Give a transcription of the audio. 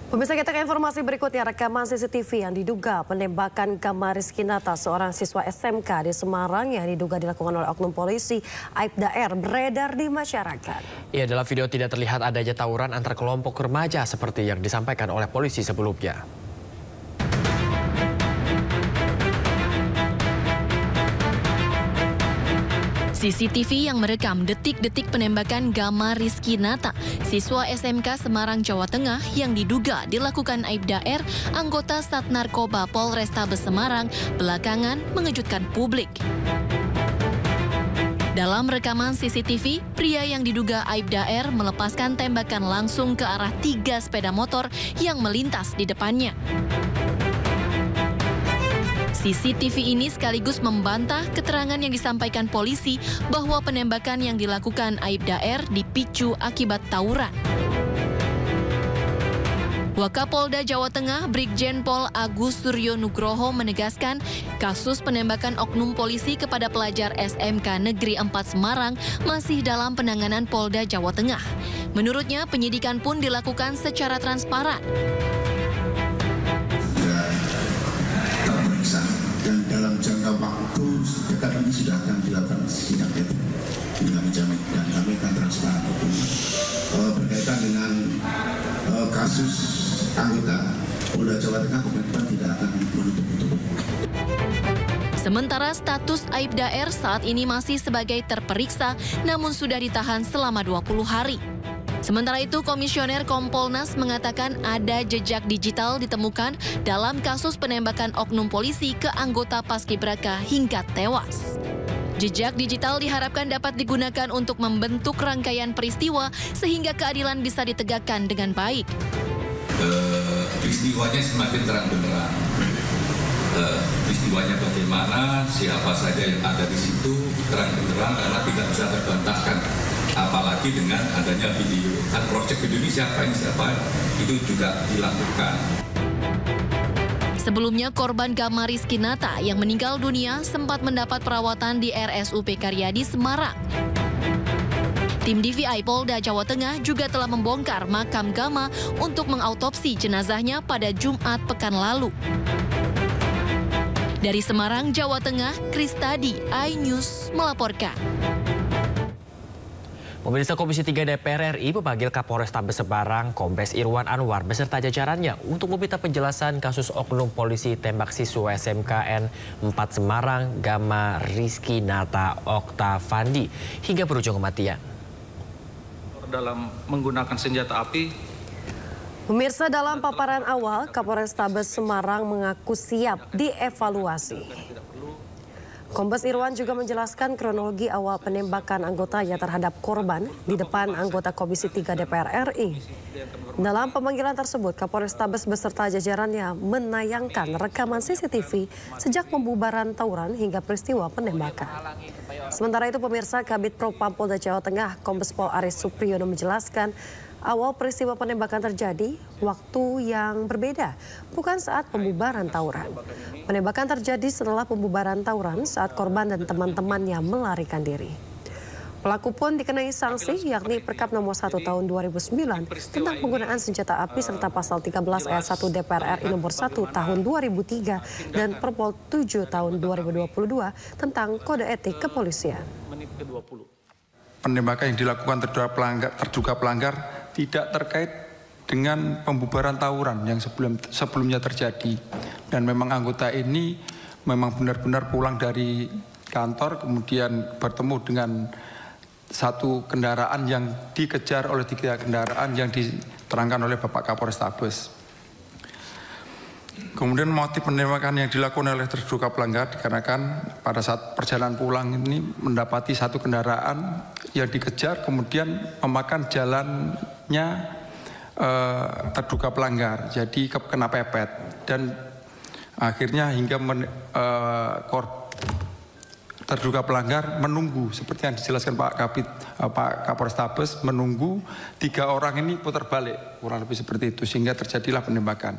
Pemirsa, kita ke informasi berikutnya. Rekaman CCTV yang diduga penembakan Gama Rizky Nata, seorang siswa SMK di Semarang yang diduga dilakukan oleh oknum polisi Aibda R, beredar di masyarakat. Ya, dalam video tidak terlihat adanya tawuran antar kelompok remaja seperti yang disampaikan oleh polisi sebelumnya. CCTV yang merekam detik-detik penembakan Gama Rizky Nata, siswa SMK Semarang, Jawa Tengah yang diduga dilakukan Aibda R, anggota Sat Narkoba Polrestabes Semarang, belakangan mengejutkan publik. Dalam rekaman CCTV, pria yang diduga Aibda R melepaskan tembakan langsung ke arah 3 sepeda motor yang melintas di depannya. CCTV ini sekaligus membantah keterangan yang disampaikan polisi bahwa penembakan yang dilakukan Aibda R dipicu akibat tawuran. Wakapolda Jawa Tengah Brigjen Pol Agus Suryo Nugroho menegaskan kasus penembakan oknum polisi kepada pelajar SMK Negeri 4 Semarang masih dalam penanganan Polda Jawa Tengah. Menurutnya, penyidikan pun dilakukan secara transparan. Dan dalam jangka waktu dekat ini sudah akan dilakukan sidang etik dengan menjamin, dan kami akan transparan hukum berkaitan dengan kasus anggota Polda Jawa Tengah. Komitmen tidak akan menutup-nutup. Sementara status Aibda R saat ini masih sebagai terperiksa, namun sudah ditahan selama 20 hari. Sementara itu, Komisioner Kompolnas mengatakan ada jejak digital ditemukan dalam kasus penembakan oknum polisi ke anggota Paskibraka hingga tewas. Jejak digital diharapkan dapat digunakan untuk membentuk rangkaian peristiwa sehingga keadilan bisa ditegakkan dengan baik. Peristiwanya semakin terang benderang. Peristiwanya bagaimana, siapa saja yang ada di situ terang benderang karena tidak bisa terbantahkan. Apalagi dengan adanya video, kan proyek video ini siapa itu juga dilakukan. Sebelumnya, korban Gama Rizky Nata yang meninggal dunia sempat mendapat perawatan di RSUP Karyadi, Semarang. Tim DVI Polda Jawa Tengah juga telah membongkar makam Gama untuk mengautopsi jenazahnya pada Jumat pekan lalu. Dari Semarang, Jawa Tengah, Kristadi, iNews melaporkan. Pemirsa, Komisi 3 DPR RI memanggil Kapolrestabes Semarang, Kombes Irwan Anwar beserta jajarannya untuk meminta penjelasan kasus oknum polisi tembak siswa SMKN 4 Semarang, Gama Rizky Nata Oktavandi hingga berujung kematian. Dalam menggunakan senjata api. Pemirsa, dalam paparan awal, Kapolrestabes Semarang mengaku siap dievaluasi. Kombes Irwan juga menjelaskan kronologi awal penembakan anggotanya terhadap korban di depan anggota Komisi 3 DPR RI. Dalam pemanggilan tersebut, Kapolrestabes beserta jajarannya menayangkan rekaman CCTV sejak pembubaran tawuran hingga peristiwa penembakan. Sementara itu, pemirsa, Kabid Propam Polda Jawa Tengah, Kombes Pol Aris Supriyono menjelaskan awal peristiwa penembakan terjadi waktu yang berbeda, bukan saat pembubaran tawuran. Penembakan terjadi setelah pembubaran tawuran saat korban dan teman-temannya melarikan diri. Pelaku pun dikenai sanksi, yakni Perkap nomor 1 tahun 2009 tentang penggunaan senjata api serta pasal 13 ayat 1 DPR RI nomor 1 tahun 2003 dan Perpol 7 tahun 2022 tentang kode etik kepolisian. Penembakan yang dilakukan terduga pelanggar tidak terkait dengan pembubaran tawuran yang sebelumnya terjadi, dan memang anggota ini memang benar-benar pulang dari kantor kemudian bertemu dengan satu kendaraan yang dikejar oleh 3 kendaraan yang diterangkan oleh Bapak Kapolrestabes. Kemudian motif penembakan yang dilakukan oleh terduga pelanggar dikarenakan pada saat perjalanan pulang ini mendapati satu kendaraan yang dikejar kemudian memakan jalannya terduga pelanggar, jadi kena pepet, dan akhirnya hingga terduga pelanggar menunggu seperti yang dijelaskan Pak Kapolrestabes, menunggu 3 orang ini putar balik kurang lebih seperti itu sehingga terjadilah penembakan.